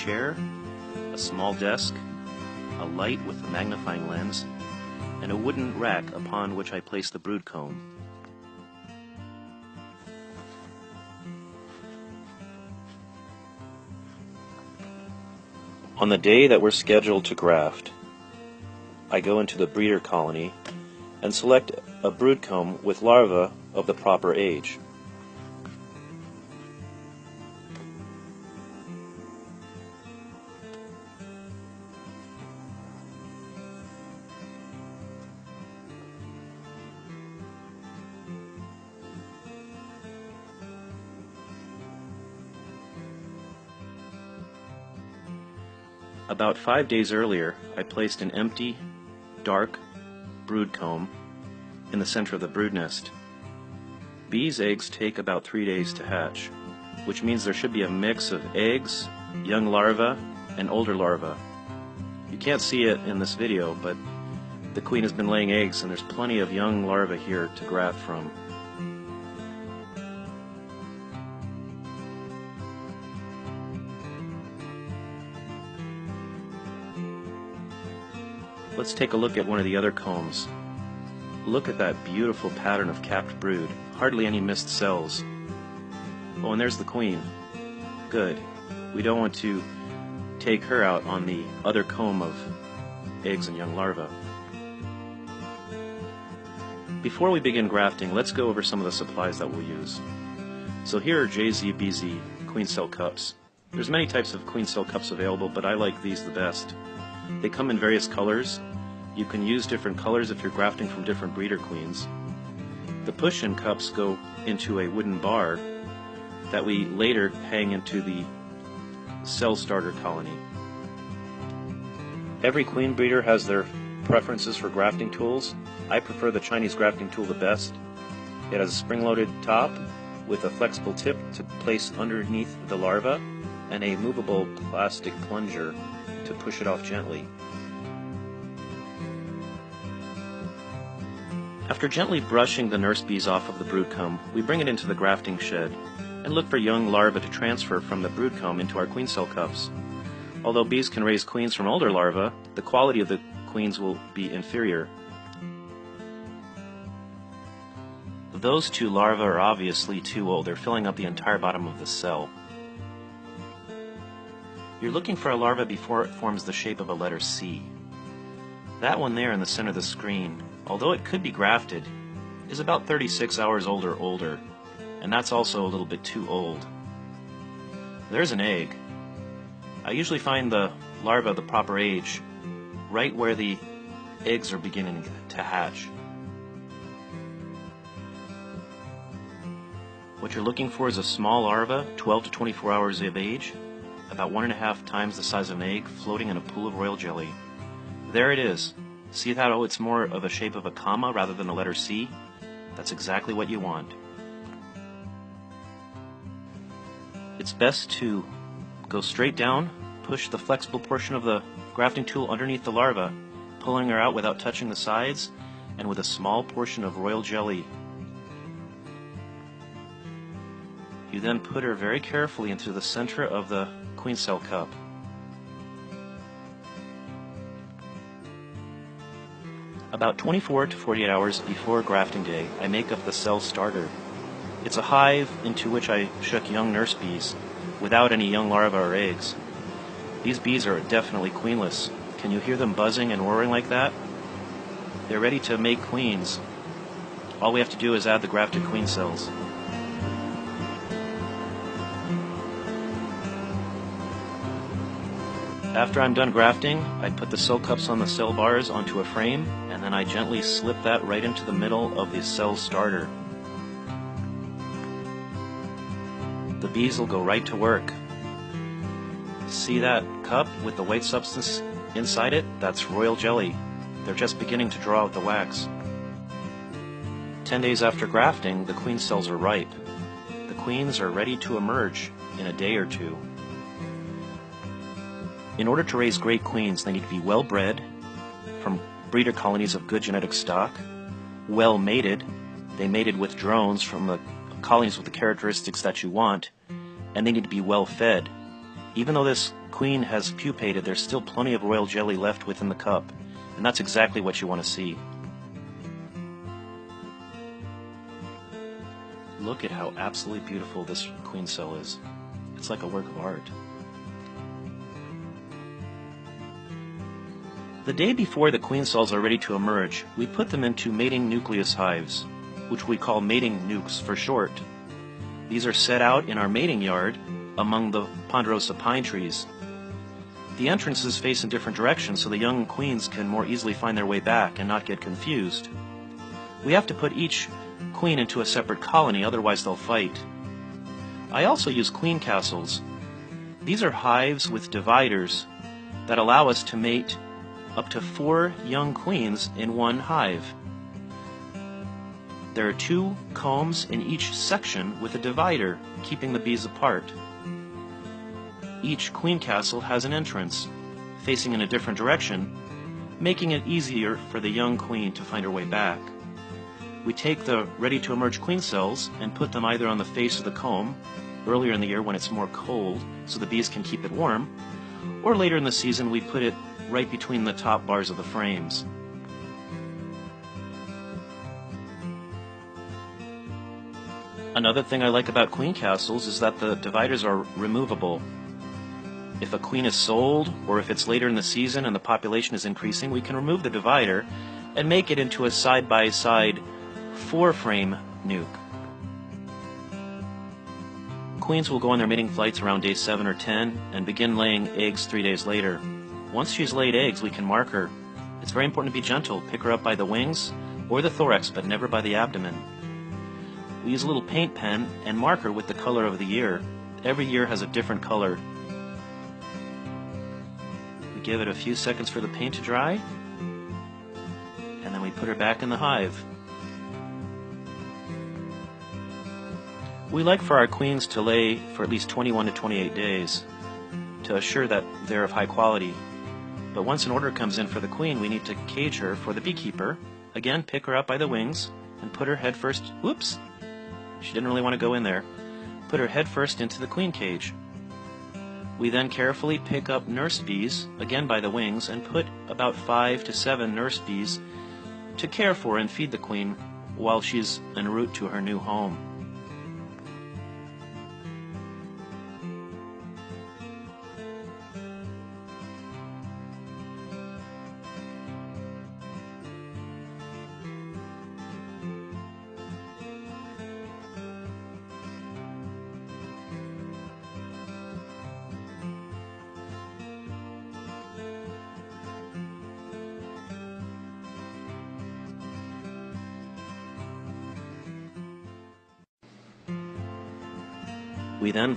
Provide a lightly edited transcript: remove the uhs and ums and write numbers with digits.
chair, a small desk, a light with a magnifying lens, and a wooden rack upon which I place the brood comb. On the day that we're scheduled to graft, I go into the breeder colony and select a brood comb with larvae of the proper age. About 5 days earlier, I placed an empty, dark brood comb in the center of the brood nest. Bees' eggs take about 3 days to hatch, which means there should be a mix of eggs, young larvae, and older larvae. You can't see it in this video, but the queen has been laying eggs and there's plenty of young larvae here to graft from. Let's take a look at one of the other combs. Look at that beautiful pattern of capped brood. Hardly any missed cells. Oh, and there's the queen. Good. We don't want to take her out on the other comb of eggs and young larvae. Before we begin grafting, let's go over some of the supplies that we'll use. So here are JZBZ queen cell cups. There's many types of queen cell cups available, but I like these the best. They come in various colors. You can use different colors if you're grafting from different breeder queens. The push-in cups go into a wooden bar that we later hang into the cell starter colony. Every queen breeder has their preferences for grafting tools. I prefer the Chinese grafting tool the best. It has a spring-loaded top with a flexible tip to place underneath the larva and a movable plastic plunger to push it off gently. After gently brushing the nurse bees off of the brood comb, we bring it into the grafting shed and look for young larvae to transfer from the brood comb into our queen cell cups. Although bees can raise queens from older larvae, the quality of the queens will be inferior. Those two larvae are obviously too old. They're filling up the entire bottom of the cell. You're looking for a larva before it forms the shape of a letter C. That one there in the center of the screen, although it could be grafted, is about 36 hours old or older, and that's also a little bit too old. There's an egg. I usually find the larva of the proper age right where the eggs are beginning to hatch. What you're looking for is a small larva, 12 to 24 hours of age, about 1.5 times the size of an egg, floating in a pool of royal jelly. There it is. See how it's more of a shape of a comma rather than a letter C? That's exactly what you want. It's best to go straight down, push the flexible portion of the grafting tool underneath the larva, pulling her out without touching the sides, and with a small portion of royal jelly. You then put her very carefully into the center of the queen cell cup. About 24 to 48 hours before grafting day, I make up the cell starter. It's a hive into which I shook young nurse bees without any young larvae or eggs. These bees are definitely queenless. Can you hear them buzzing and whirring like that? They're ready to make queens. All we have to do is add the grafted queen cells. After I'm done grafting, I put the cell cups on the cell bars onto a frame, and then I gently slip that right into the middle of the cell starter. The bees will go right to work. See that cup with the white substance inside it? That's royal jelly. They're just beginning to draw out the wax. 10 days after grafting, the queen cells are ripe. The queens are ready to emerge in a day or two. In order to raise great queens, they need to be well bred, from breeder colonies of good genetic stock, well mated, they mated with drones from the colonies with the characteristics that you want, and they need to be well fed. Even though this queen has pupated, there's still plenty of royal jelly left within the cup, and that's exactly what you want to see. Look at how absolutely beautiful this queen cell is. It's like a work of art. The day before the queen cells are ready to emerge, we put them into mating nucleus hives, which we call mating nukes for short. These are set out in our mating yard among the ponderosa pine trees. The entrances face in different directions so the young queens can more easily find their way back and not get confused. We have to put each queen into a separate colony, otherwise they'll fight. I also use queen castles. These are hives with dividers that allow us to mate up to 4 young queens in one hive. There are 2 combs in each section with a divider, keeping the bees apart. Each queen castle has an entrance, facing in a different direction, making it easier for the young queen to find her way back. We take the ready-to-emerge queen cells and put them either on the face of the comb, earlier in the year when it's more cold, so the bees can keep it warm, or later in the season we put it right between the top bars of the frames. Another thing I like about queen castles is that the dividers are removable. If a queen is sold, or if it's later in the season and the population is increasing, we can remove the divider and make it into a side-by-side 4-frame nuke. Queens will go on their mating flights around day 7 or 10 and begin laying eggs 3 days later. Once she's laid eggs, we can mark her. It's very important to be gentle. Pick her up by the wings or the thorax, but never by the abdomen. We use a little paint pen and mark her with the color of the year. Every year has a different color. We give it a few seconds for the paint to dry, and then we put her back in the hive. We like for our queens to lay for at least 21 to 28 days to assure that they're of high quality. But once an order comes in for the queen, we need to cage her for the beekeeper. Again, pick her up by the wings and put her head first. Whoops! She didn't really want to go in there. Put her head first into the queen cage. We then carefully pick up nurse bees, again by the wings, and put about 5 to 7 nurse bees to care for and feed the queen while she's en route to her new home. We then